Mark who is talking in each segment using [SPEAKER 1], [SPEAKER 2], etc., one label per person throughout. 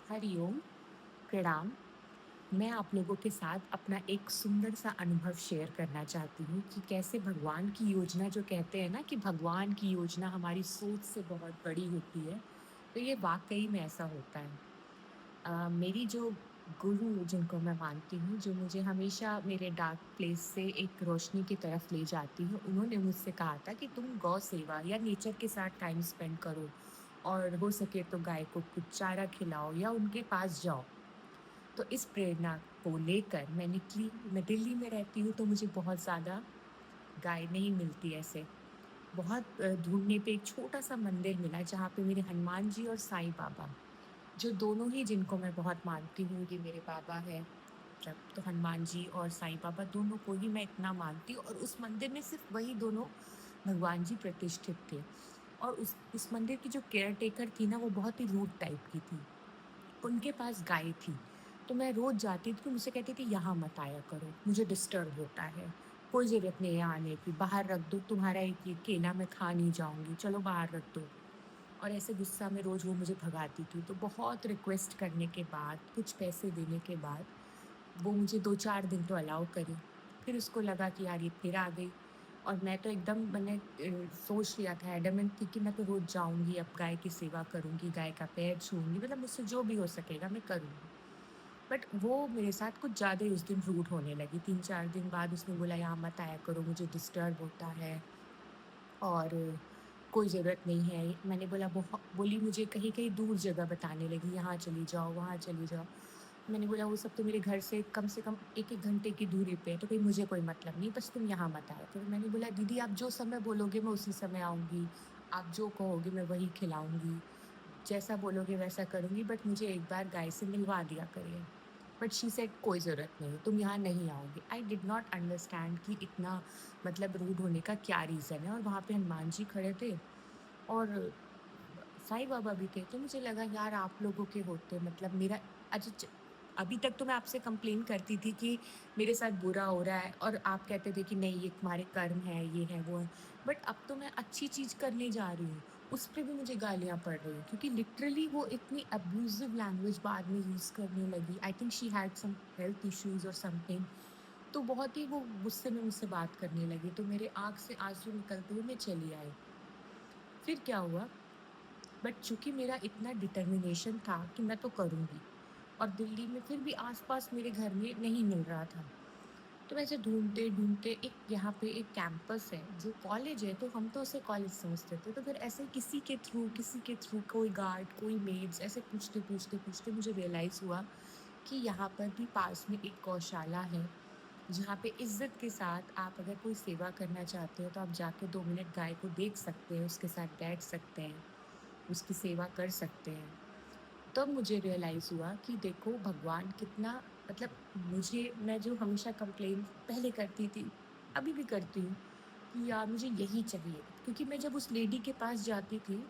[SPEAKER 1] हरिओम, प्रणाम। मैं आप लोगों के साथ अपना एक सुंदर सा अनुभव शेयर करना चाहती हूँ कि कैसे भगवान की योजना जो कहते हैं ना कि भगवान की योजना हमारी सोच से बहुत बड़ी होती है, तो ये वाक़ई में ऐसा होता है। मेरी जो गुरु जिनको मैं मानती हूँ, जो मुझे हमेशा मेरे डार्क प्लेस से एक रोशनी की तरफ ले जाती हैं, उन्होंने मुझसे कहा था कि तुम गौ सेवा या नेचर के साथ टाइम स्पेंड करो और हो सके तो गाय को कुछ चारा खिलाओ या उनके पास जाओ। तो इस प्रेरणा को लेकर मैं निकली। मैं दिल्ली में रहती हूँ तो मुझे बहुत ज़्यादा गाय नहीं मिलती ऐसे। बहुत ढूँढने पे एक छोटा-सा मंदिर मिला जहाँ पे मेरे हनुमान जी और साईं बाबा, जो दोनों ही जिनको मैं बहुत मानती हूँ, ये मेरे बाबा हैं। मतलब तो हनुमान जी और साईं बाबा दोनों को ही मैं इतना मानती हूँ और उस मंदिर में सिर्फ़ वही दोनों भगवान जी प्रतिष्ठित थे। और उस मंदिर की जो केयर टेकर थी ना, वो बहुत ही रूड टाइप की थी। उनके पास गाय थी, तो मैं रोज़ जाती थी तो मुझसे कहती थी, "यहाँ मत आया करो, मुझे डिस्टर्ब होता है। कोई ज़रूरत नहीं है आने की, बाहर रख दो, तुम्हारा एक ये केला मैं खा नहीं जाऊँगी, चलो बाहर रख दो।" और ऐसे गुस्सा में रोज़ वो मुझे भगाती थी। तो बहुत रिक्वेस्ट करने के बाद, कुछ पैसे देने के बाद, वो मुझे 2-4 दिन तो अलाउ करी। फिर उसको लगा कि यार ये फिर आ गई और मैं तो एकदम मैंने सोच लिया था, एडमेंट थी कि मैं तो रोज़ जाऊँगी, अब गाय की सेवा करूँगी, गाय का पैर छूऊँगी, मतलब मुझसे जो भी हो सकेगा मैं करूँगी। बट वो मेरे साथ कुछ ज़्यादा ही उस दिन रूड होने लगी। 3-4 दिन बाद उसने बोला, "यहाँ मत आया करो, मुझे डिस्टर्ब होता है और कोई ज़रूरत नहीं है।" मैंने बोला बोली मुझे कहीं-कहीं दूर जगह बताने लगी, "यहाँ चली जाओ, वहाँ चली जाओ।" मैंने बोला, "वो सब तो मेरे घर से कम 1-1 घंटे की दूरी पे है, तो कहीं मुझे कोई मतलब नहीं, बस तुम यहाँ मत आया करो।" मैंने बोला, "दीदी आप जो समय बोलोगे मैं उसी समय आऊँगी, आप जो कहोगे मैं वही खिलाऊँगी, जैसा बोलोगे वैसा करूँगी, बट मुझे एक बार गाय से मिलवा दिया करिए।" बट शी सेड, "कोई ज़रूरत नहीं, तुम यहाँ नहीं आओगे।" आई डिड नॉट अंडरस्टैंड कि इतना मतलब रूड होने का क्या रीज़न है और वहाँ पे हनुमान जी खड़े थे और साईं बाबा भी थे, तो मुझे लगा यार आप लोगों के होते मतलब मेरा अच्छा अभी तक तो मैं आपसे कंप्लेन करती थी कि मेरे साथ बुरा हो रहा है और आप कहते थे कि नहीं ये तुम्हारे कर्म है, ये है, वो है। बट अब तो मैं अच्छी चीज़ करने जा रही हूँ, उस पे भी मुझे गालियाँ पड़ रही हैं क्योंकि लिटरली वो इतनी अब्यूज़िव लैंग्वेज बाद में यूज़ करने लगी। I think she had some health issues और समथिंग। तो बहुत ही वो गुस्से में मुझसे बात करने लगी, तो मेरे आँख से आँसू निकलते हुए मैं चली आई। फिर क्या हुआ बट चूँकि मेरा इतना डिटर्मिनेशन था कि मैं तो करूँगी और दिल्ली में फिर भी आस-पास मेरे घर में नहीं मिल रहा था। तो वैसे ढूँढते-ढूँढते एक यहाँ पे एक कैंपस है, जो कॉलेज है तो हम तो उसे कॉलेज समझते थे। तो फिर ऐसे किसी के थ्रू कोई गार्ड, कोई मेड्स ऐसे पूछते-पूछते मुझे रियलाइज़ हुआ कि यहाँ पर भी पास में एक गौशाला है, जहाँ पे इज़्ज़त के साथ आप अगर कोई सेवा करना चाहते हो तो आप जाके 2 मिनट गाय को देख सकते हैं, उसके साथ बैठ सकते हैं। उसकी सेवा कर सकते हैं। तब मुझे रियलाइज़ हुआ कि देखो भगवान कितना मतलब मुझे मैं जो हमेशा कंप्लेन पहले करती थी, अभी भी करती हूँ कि यार मुझे यही चाहिए। क्योंकि मैं जब उस लेडी के पास जाती थी,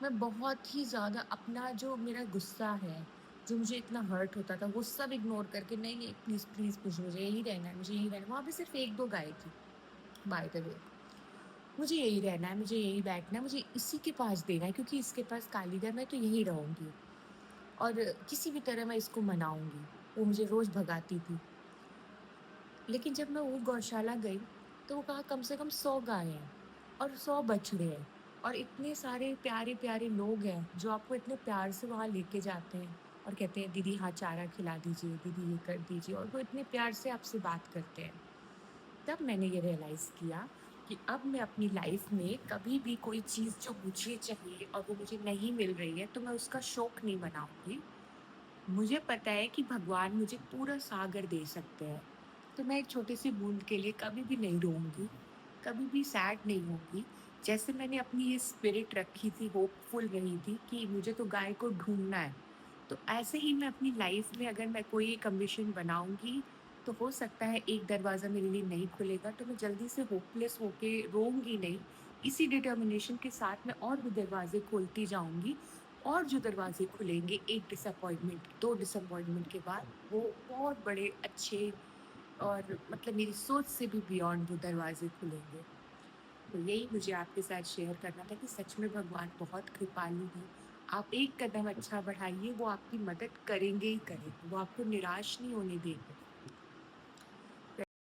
[SPEAKER 1] मैं बहुत ही ज़्यादा अपना जो मेरा गुस्सा है, जो मुझे इतना हर्ट होता था, वो सब इग्नोर करके नहीं, नहीं प्लीज़, प्लीज़, प्लीज़ मुझे यहीं रहना है, मुझे यहीं रहना है। वहाँ पे सिर्फ़ 1-2 गाय थी, बाय द वे। मुझे यहीं रहना है, मुझे यहीं बैठना है, मुझे इसी के पास देना है क्योंकि इसके पास कालीगर मैं तो यहीं रहूँगी और किसी भी तरह मैं इसको मनाऊँगी। वो मुझे रोज़ भगाती थी। लेकिन जब मैं वो गौशाला गई, तो वो कहा कम से कम 100 गाय हैं और 100 बछड़े हैं और इतने सारे प्यारे-प्यारे लोग हैं, जो आपको इतने प्यार से वहाँ लेके जाते हैं और कहते हैं, "दीदी हाँ, चारा खिला दीजिए, दीदी ये कर दीजिए" और वो इतने प्यार से आपसे बात करते हैं। तब मैंने ये रियलाइज़ किया कि अब मैं अपनी लाइफ़ में कभी भी कोई चीज़ जो मुझे चाहिए और वो मुझे नहीं मिल रही है, तो मैं उसका शौक नहीं मनाऊँगी। मुझे पता है कि भगवान मुझे पूरा सागर दे सकते हैं, तो मैं एक छोटी-सी बूँद के लिए कभी भी नहीं रोऊँगी, कभी भी सैड नहीं होंगी। जैसे मैंने अपनी ये स्पिरिट रखी थी, होपफुल रही थी कि मुझे तो गाय को ढूँढना है, तो ऐसे ही मैं अपनी लाइफ़ में अगर मैं कोई एक एम्बिशन बनाऊँगी, तो हो सकता है एक दरवाज़ा मेरे लिए नहीं खुलेगा, तो मैं जल्दी से होपलेस होके रोऊँगी नहीं। इसी डिटर्मिनेशन के साथ मैं और भी दरवाज़े खोलती जाऊँगी और जो दरवाज़े खुलेंगे 1 डिसअपॉइंटमेंट, 2 डिसअपॉइंटमेंट के बाद, वो बहुत बड़े अच्छे और मतलब मेरी सोच से भी बियॉन्ड वो दरवाज़े खुलेंगे। तो यही मुझे आपके साथ शेयर करना था कि सच में भगवान बहुत कृपालु हैं आप एक कदम अच्छा बढ़ाइए, वो आपकी मदद करेंगे ही करेंगे, वो आपको निराश नहीं होने देंगे।